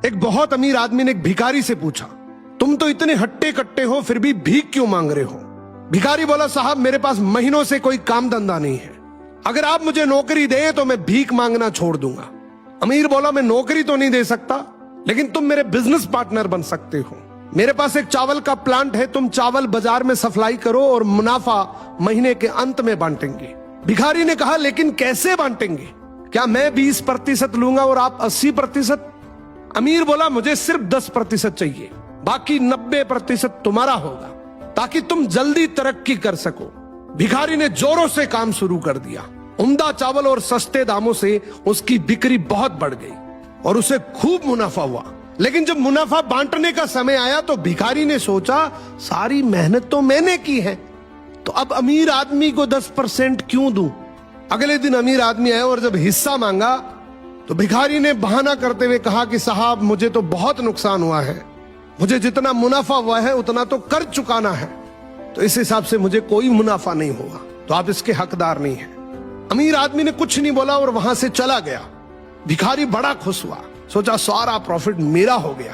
एक बहुत अमीर आदमी ने एक भिखारी से पूछा, तुम तो इतने हट्टे कट्टे हो फिर भी भीख क्यों मांग रहे हो? भिखारी बोला, साहब मेरे पास महीनों से कोई काम धंधा नहीं है, अगर आप मुझे नौकरी दे तो मैं भीख मांगना छोड़ दूंगा। अमीर बोला, मैं नौकरी तो नहीं दे सकता, लेकिन तुम मेरे बिजनेस पार्टनर बन सकते हो। मेरे पास एक चावल का प्लांट है, तुम चावल बाजार में सप्लाई करो और मुनाफा महीने के अंत में बांटेंगे। भिखारी ने कहा, लेकिन कैसे बांटेंगे? क्या मैं 20% लूंगा और आप 80%? अमीर बोला, मुझे सिर्फ 10% चाहिए, बाकी 90% तुम्हारा होगा, ताकि तुम जल्दी तरक्की कर सको। भिखारी ने जोरों से काम शुरू कर दिया। उम्दा चावल और सस्ते दामों से उसकी बिक्री बहुत बढ़ गई और उसे खूब मुनाफा हुआ। लेकिन जब मुनाफा बांटने का समय आया तो भिखारी ने सोचा, सारी मेहनत तो मैंने की है, तो अब अमीर आदमी को 10% क्यों दूं? अगले दिन अमीर आदमी आया और जब हिस्सा मांगा तो भिखारी ने बहाना करते हुए कहा कि साहब मुझे तो बहुत नुकसान हुआ है, मुझे जितना मुनाफा हुआ है उतना तो कर चुकाना है, तो इस हिसाब से मुझे कोई मुनाफा नहीं होगा, तो आप इसके हकदार नहीं हैं। अमीर आदमी ने कुछ नहीं बोला और वहां से चला गया। भिखारी बड़ा खुश हुआ, सोचा सारा प्रॉफिट मेरा हो गया।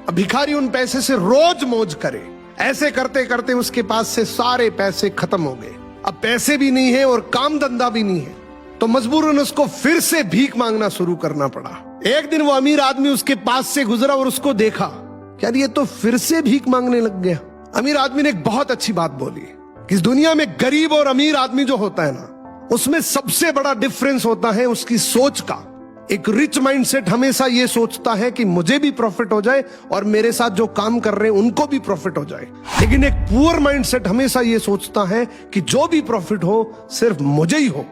अब भिखारी उन पैसे से रोज मौज करे। ऐसे करते करते उसके पास से सारे पैसे खत्म हो गए। अब पैसे भी नहीं है और काम धंधा भी नहीं है, तो मजबूरन उसको फिर से भीख मांगना शुरू करना पड़ा। एक दिन वो अमीर आदमी उसके पास से गुजरा और उसको देखा, क्या ये तो फिर से भीख मांगने लग गया। अमीर आदमी ने एक बहुत अच्छी बात बोली कि इस दुनिया में गरीब और अमीर आदमी जो होता है ना, उसमें सबसे बड़ा डिफरेंस होता है उसकी सोच का। एक रिच माइंडसेट हमेशा ये सोचता है कि मुझे भी प्रॉफिट हो जाए और मेरे साथ जो काम कर रहे हैं उनको भी प्रॉफिट हो जाए, लेकिन एक पुअर माइंडसेट हमेशा ये सोचता है कि जो भी प्रॉफिट हो सिर्फ मुझे ही हो।